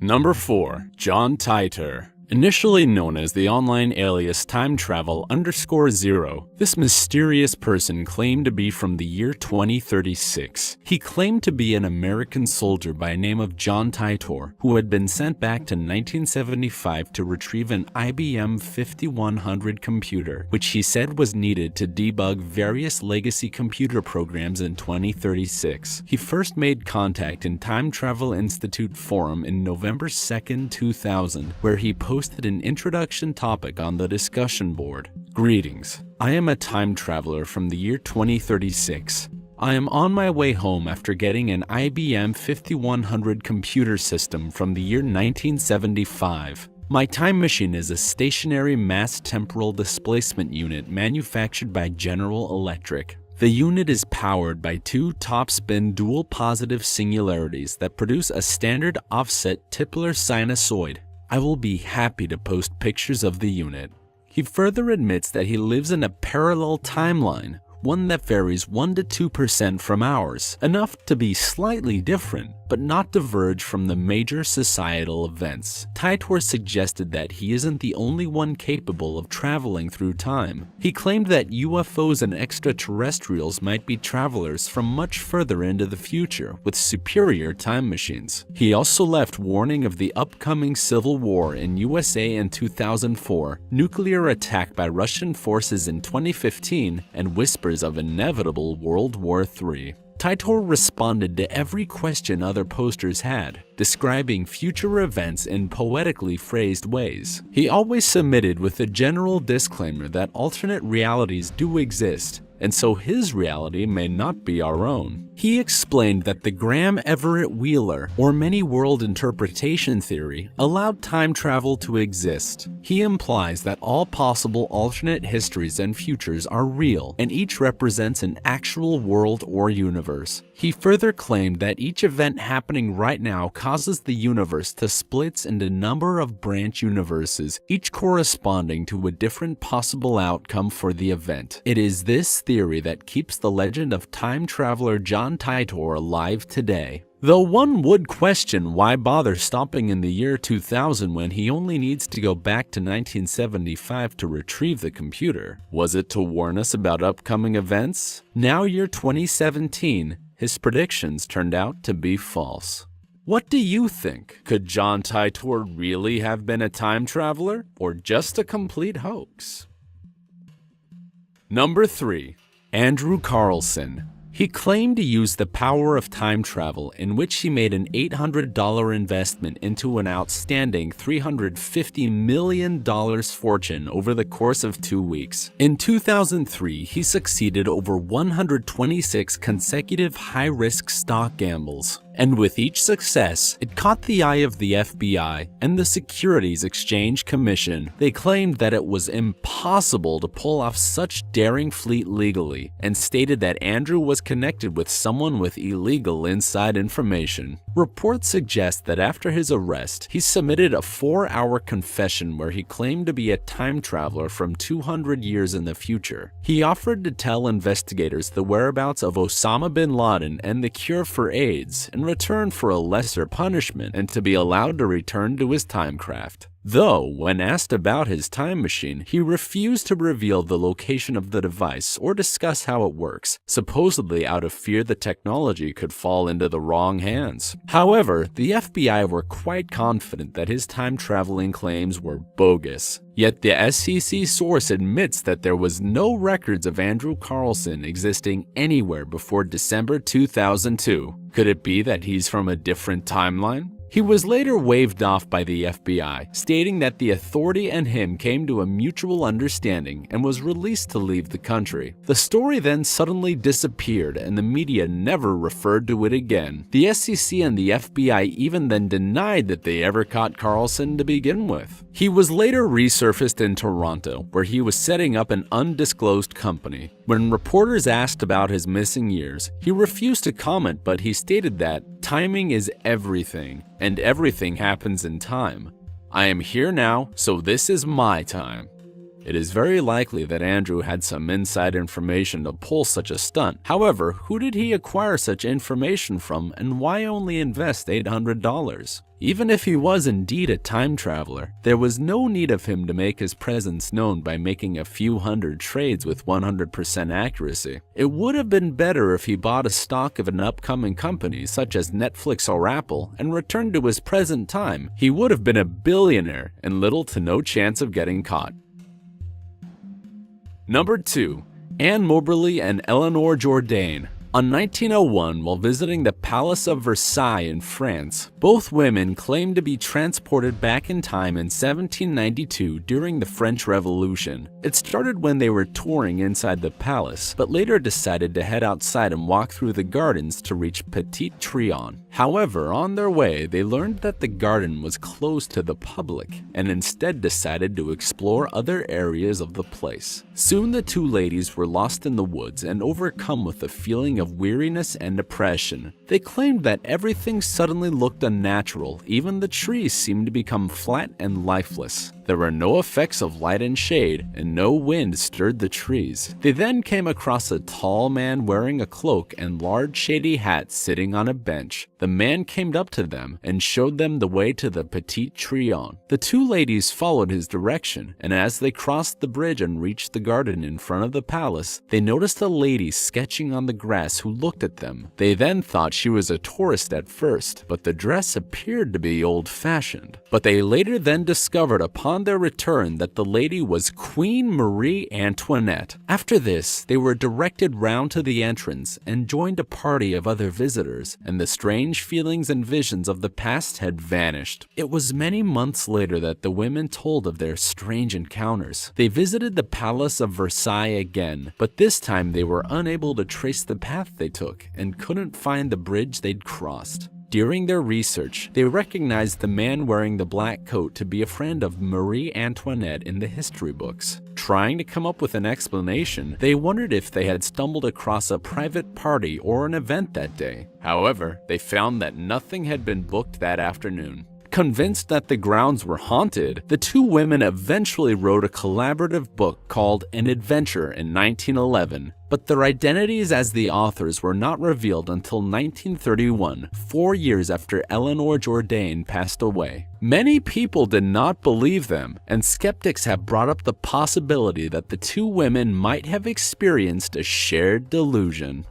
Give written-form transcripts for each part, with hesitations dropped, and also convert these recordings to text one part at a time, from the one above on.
Number 4. John Titor. Initially known as the online alias TimeTravel_0, this mysterious person claimed to be from the year 2036. He claimed to be an American soldier by the name of John Titor, who had been sent back to 1975 to retrieve an IBM 5100 computer, which he said was needed to debug various legacy computer programs in 2036. He first made contact in Time Travel Institute forum in November 2nd, 2000, where he posted an introduction topic on the discussion board. Greetings. I am a time traveler from the year 2036. I am on my way home after getting an IBM 5100 computer system from the year 1975. My time machine is a stationary mass temporal displacement unit manufactured by General Electric. The unit is powered by two top-spin dual positive singularities that produce a standard offset Tipler sinusoid. I will be happy to post pictures of the unit. He further admits that he lives in a parallel timeline, one that varies 1 to 2% from ours, enough to be slightly different, but not diverge from the major societal events. Titor suggested that he isn't the only one capable of traveling through time. He claimed that UFOs and extraterrestrials might be travelers from much further into the future with superior time machines. He also left warning of the upcoming civil war in USA in 2004, nuclear attack by Russian forces in 2015, and whispers of inevitable World War III. Titor responded to every question other posters had, describing future events in poetically phrased ways. He always submitted with a general disclaimer that alternate realities do exist, and so his reality may not be our own. He explained that the Graham-Everett-Wheeler, or many-world interpretation theory, allowed time travel to exist. He implies that all possible alternate histories and futures are real, and each represents an actual world or universe. He further claimed that each event happening right now causes the universe to split into a number of branch universes, each corresponding to a different possible outcome for the event. It is this theory that keeps the legend of time traveler John Titor alive today. Though one would question why bother stopping in the year 2000 when he only needs to go back to 1975 to retrieve the computer. Was it to warn us about upcoming events? Now year 2017, his predictions turned out to be false. What do you think? Could John Titor really have been a time traveler, or just a complete hoax? Number 3. Andrew Carlson. He claimed to use the power of time travel, in which he made an $800 investment into an outstanding $350 million fortune over the course of 2 weeks. In 2003, he succeeded over 126 consecutive high-risk stock gambles. And with each success, it caught the eye of the FBI and the Securities Exchange Commission. They claimed that it was impossible to pull off such daring feat legally, and stated that Andrew was connected with someone with illegal inside information. Reports suggest that after his arrest, he submitted a 4-hour confession where he claimed to be a time traveler from 200 years in the future. He offered to tell investigators the whereabouts of Osama bin Laden and the cure for AIDS in return for a lesser punishment, and to be allowed to return to his timecraft. Though, when asked about his time machine, he refused to reveal the location of the device or discuss how it works, supposedly out of fear the technology could fall into the wrong hands. However, the FBI were quite confident that his time-traveling claims were bogus. Yet the SEC source admits that there was no records of Andrew Carlson existing anywhere before December 2002. Could it be that he's from a different timeline? He was later waved off by the FBI, stating that the authority and him came to a mutual understanding and was released to leave the country. The story then suddenly disappeared and the media never referred to it again. The SEC and the FBI even then denied that they ever caught Carlson to begin with. He was later resurfaced in Toronto, where he was setting up an undisclosed company. When reporters asked about his missing years, he refused to comment, but he stated that timing is everything, and everything happens in time. I am here now, so this is my time. It is very likely that Andrew had some inside information to pull such a stunt. However, who did he acquire such information from, and why only invest $800? Even if he was indeed a time traveler, there was no need of him to make his presence known by making a few hundred trades with 100% accuracy. It would have been better if he bought a stock of an upcoming company such as Netflix or Apple and returned to his present time. He would have been a billionaire and little to no chance of getting caught. Number 2. Anne Moberly and Eleanor Jourdain. On 1901, while visiting the Palace of Versailles in France, both women claimed to be transported back in time in 1792 during the French Revolution. It started when they were touring inside the palace, but later decided to head outside and walk through the gardens to reach Petit Trianon. However, on their way, they learned that the garden was closed to the public, and instead decided to explore other areas of the place. Soon the two ladies were lost in the woods and overcome with a feeling of weariness and depression. They claimed that everything suddenly looked unnatural, even the trees seemed to become flat and lifeless. There were no effects of light and shade, and no wind stirred the trees. They then came across a tall man wearing a cloak and large shady hat sitting on a bench. The man came up to them and showed them the way to the Petit Trianon. The two ladies followed his direction, and as they crossed the bridge and reached the garden in front of the palace, they noticed a lady sketching on the grass who looked at them. They then thought she was a tourist at first, but the dress appeared to be old-fashioned. But they later then discovered upon their return that the lady was Queen Marie Antoinette. After this, they were directed round to the entrance and joined a party of other visitors, and the strange feelings and visions of the past had vanished. It was many months later that the women told of their strange encounters. They visited the Palace of Versailles again, but this time they were unable to trace the path they took and couldn't find the bridge they'd crossed. During their research, they recognized the man wearing the black coat to be a friend of Marie Antoinette in the history books. Trying to come up with an explanation, they wondered if they had stumbled across a private party or an event that day. However, they found that nothing had been booked that afternoon. Convinced that the grounds were haunted, the two women eventually wrote a collaborative book called An Adventure in 1911, but their identities as the authors were not revealed until 1931, 4 years after Eleanor Jourdain passed away. Many people did not believe them, and skeptics have brought up the possibility that the two women might have experienced a shared delusion.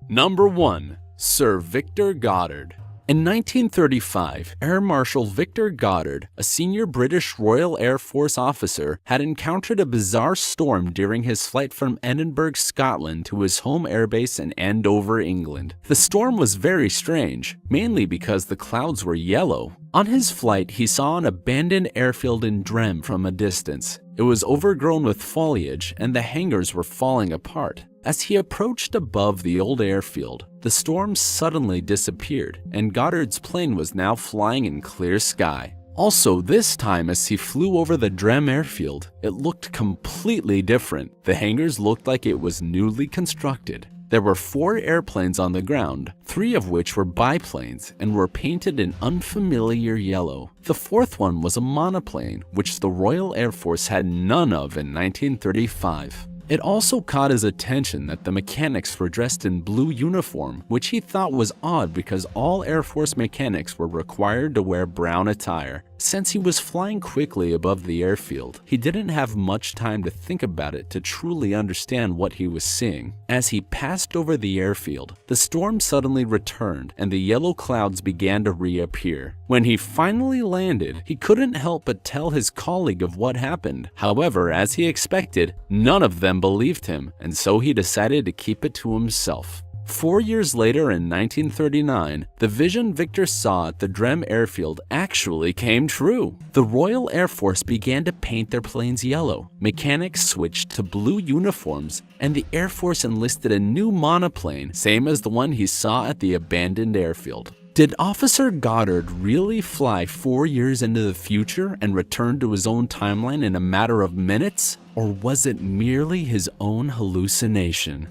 Number 1. Sir Victor Goddard. In 1935, Air Marshal Victor Goddard, a senior British Royal Air Force officer, had encountered a bizarre storm during his flight from Edinburgh, Scotland to his home airbase in Andover, England. The storm was very strange, mainly because the clouds were yellow. On his flight, he saw an abandoned airfield in Drem from a distance. It was overgrown with foliage, and the hangars were falling apart. As he approached above the old airfield, the storm suddenly disappeared, and Goddard's plane was now flying in clear sky. Also, this time as he flew over the Drem airfield, it looked completely different. The hangars looked like it was newly constructed. There were 4 airplanes on the ground, 3 of which were biplanes and were painted in unfamiliar yellow. The 4th one was a monoplane, which the Royal Air Force had none of in 1935. It also caught his attention that the mechanics were dressed in blue uniform, which he thought was odd because all Air Force mechanics were required to wear brown attire. Since he was flying quickly above the airfield, he didn't have much time to think about it to truly understand what he was seeing. As he passed over the airfield, the storm suddenly returned and the yellow clouds began to reappear. When he finally landed, he couldn't help but tell his colleague of what happened. However, as he expected, none of them believed him, and so he decided to keep it to himself. 4 years later, in 1939, the vision Victor saw at the Drem airfield actually came true. The Royal Air Force began to paint their planes yellow, mechanics switched to blue uniforms, and the Air Force enlisted a new monoplane, same as the one he saw at the abandoned airfield. Did Officer Goddard really fly 4 years into the future and return to his own timeline in a matter of minutes? Or was it merely his own hallucination?